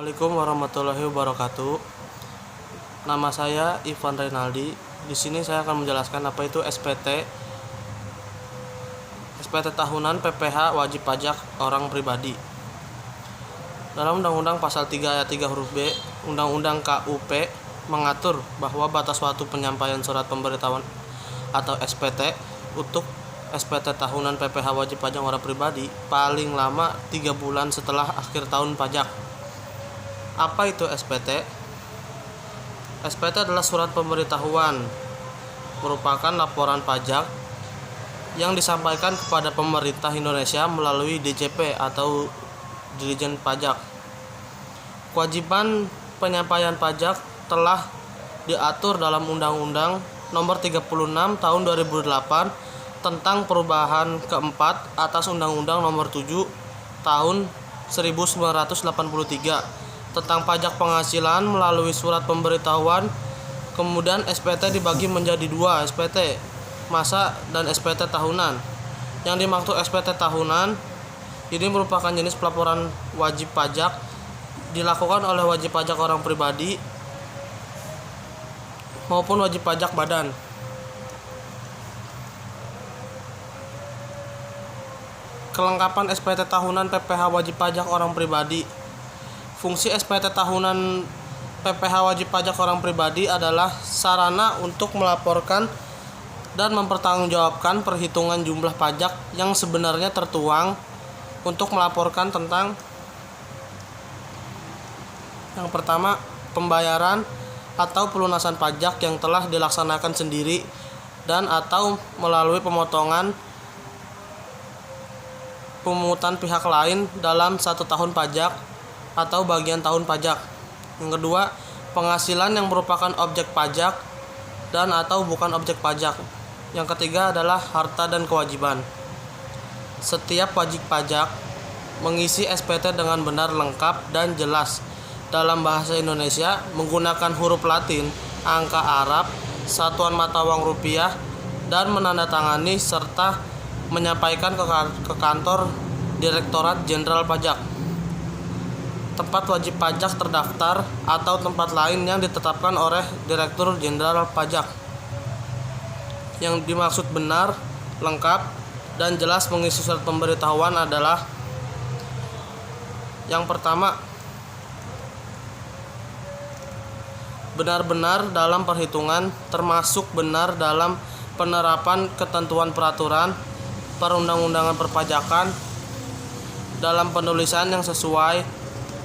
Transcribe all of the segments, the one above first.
Assalamualaikum warahmatullahi wabarakatuh. Nama saya Ivan Renaldi. Di sini saya akan menjelaskan apa itu SPT. SPT tahunan PPh wajib pajak orang pribadi. Dalam Undang-Undang Pasal 3 Ayat 3 huruf B, Undang-Undang KUP mengatur bahwa batas waktu penyampaian surat pemberitahuan atau SPT untuk SPT tahunan PPh wajib pajak orang pribadi paling lama 3 bulan setelah akhir tahun pajak. Apa itu SPT? SPT adalah surat pemberitahuan, merupakan laporan pajak yang disampaikan kepada pemerintah Indonesia melalui DJP atau Dirjen Pajak. Kewajiban penyampaian pajak telah diatur dalam Undang-Undang Nomor 36 Tahun 2008 tentang perubahan keempat atas Undang-Undang Nomor 7 Tahun 1983 tentang pajak penghasilan melalui surat pemberitahuan. Kemudian SPT dibagi menjadi dua, SPT masa dan SPT tahunan. Yang dimaksud SPT tahunan ini merupakan jenis pelaporan wajib pajak dilakukan oleh wajib pajak orang pribadi maupun wajib pajak badan. Kelengkapan SPT tahunan PPh wajib pajak orang pribadi. Fungsi SPT tahunan PPh wajib pajak orang pribadi adalah sarana untuk melaporkan dan mempertanggungjawabkan perhitungan jumlah pajak yang sebenarnya tertuang untuk melaporkan tentang yang pertama, pembayaran atau pelunasan pajak yang telah dilaksanakan sendiri dan atau melalui pemotongan pemungutan pihak lain dalam 1 tahun pajak atau bagian tahun pajak. Yang kedua, penghasilan yang merupakan objek pajak dan atau bukan objek pajak. Yang ketiga adalah harta dan kewajiban. Setiap wajib pajak mengisi SPT dengan benar, lengkap, dan jelas dalam bahasa Indonesia menggunakan huruf Latin, angka Arab, satuan mata uang rupiah, dan menandatangani serta menyampaikan ke kantor Direktorat Jenderal Pajak, tempat wajib pajak terdaftar, atau tempat lain yang ditetapkan oleh Direktur Jenderal Pajak. Yang dimaksud benar, lengkap, dan jelas mengisi surat pemberitahuan adalah yang pertama, benar-benar dalam perhitungan, termasuk benar dalam penerapan ketentuan peraturan perundang-undangan perpajakan dalam penulisan yang sesuai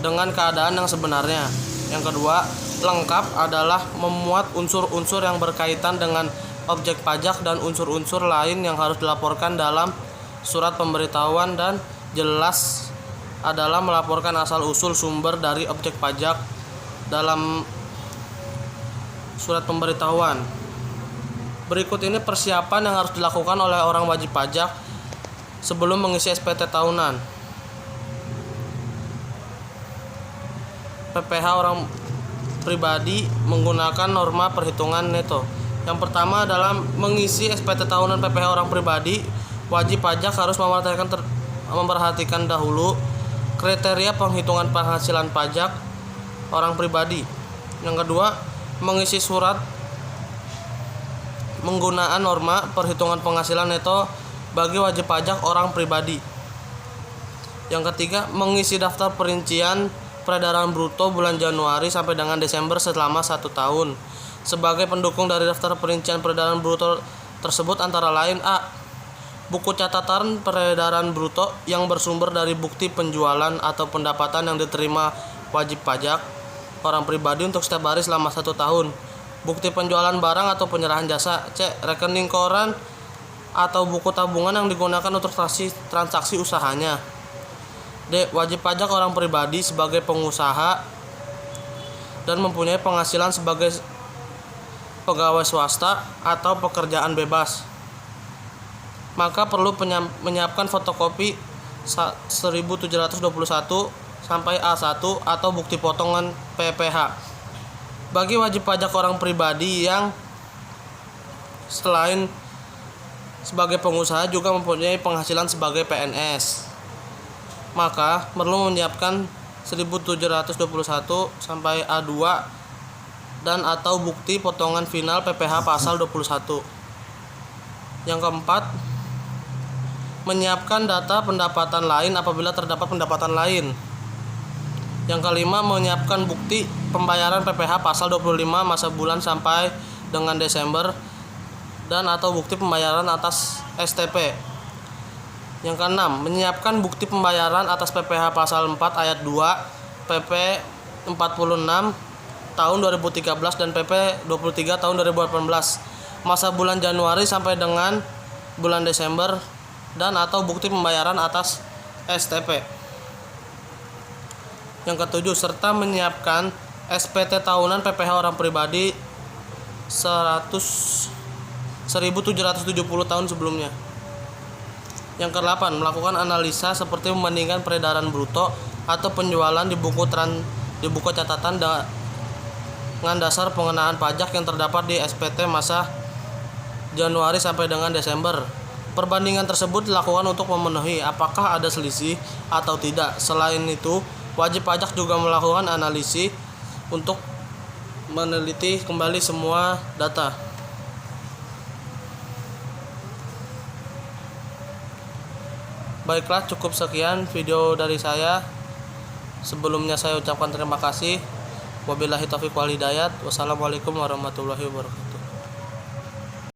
dengan keadaan yang sebenarnya. Yang kedua, lengkap adalah memuat unsur-unsur yang berkaitan dengan objek pajak dan unsur-unsur lain yang harus dilaporkan dalam surat pemberitahuan, dan jelas adalah melaporkan asal-usul sumber dari objek pajak dalam surat pemberitahuan. Berikut ini persiapan yang harus dilakukan oleh orang wajib pajak sebelum mengisi SPT tahunan. PPh orang pribadi menggunakan norma perhitungan neto. Yang pertama adalah mengisi SPT tahunan PPh orang pribadi, wajib pajak harus memperhatikan dahulu kriteria penghitungan penghasilan pajak orang pribadi. Yang kedua, mengisi surat menggunakan norma perhitungan penghasilan neto bagi wajib pajak orang pribadi. Yang ketiga, mengisi daftar perincian peredaran bruto bulan Januari sampai dengan Desember selama 1 tahun. Sebagai pendukung dari daftar perincian peredaran bruto tersebut antara lain A. Buku catatan peredaran bruto yang bersumber dari bukti penjualan atau pendapatan yang diterima wajib pajak orang pribadi untuk setiap hari selama 1 tahun. Bukti penjualan barang atau penyerahan jasa. C. Rekening koran atau buku tabungan yang digunakan untuk transaksi usahanya. D. Wajib pajak orang pribadi sebagai pengusaha dan mempunyai penghasilan sebagai pegawai swasta atau pekerjaan bebas, maka perlu menyiapkan fotokopi 1721 sampai A1 atau bukti potongan PPh. Bagi wajib pajak orang pribadi yang selain sebagai pengusaha juga mempunyai penghasilan sebagai PNS, maka perlu menyiapkan 1721 sampai A2 dan atau bukti potongan final PPh pasal 21. Yang keempat, menyiapkan data pendapatan lain apabila terdapat pendapatan lain. Yang kelima, menyiapkan bukti pembayaran PPh pasal 25 masa bulan sampai dengan Desember dan atau bukti pembayaran atas STP. Yang keenam, menyiapkan bukti pembayaran atas PPh pasal 4 ayat 2 PP 46 tahun 2013 dan PP 23 tahun 2018 masa bulan Januari sampai dengan bulan Desember dan atau bukti pembayaran atas STP. Yang ketujuh, serta menyiapkan SPT tahunan PPh orang pribadi 1770 tahun sebelumnya. Yang ke-8, melakukan analisa seperti membandingkan peredaran bruto atau penjualan di buku catatan dengan dasar pengenaan pajak yang terdapat di SPT masa Januari sampai dengan Desember. Perbandingan tersebut dilakukan untuk memenuhi apakah ada selisih atau tidak. Selain itu, wajib pajak juga melakukan analisis untuk meneliti kembali semua data. Baiklah, cukup sekian video dari saya. Sebelumnya saya ucapkan terima kasih. Wabillahi taufiq wal hidayah. Wassalamualaikum warahmatullahi wabarakatuh.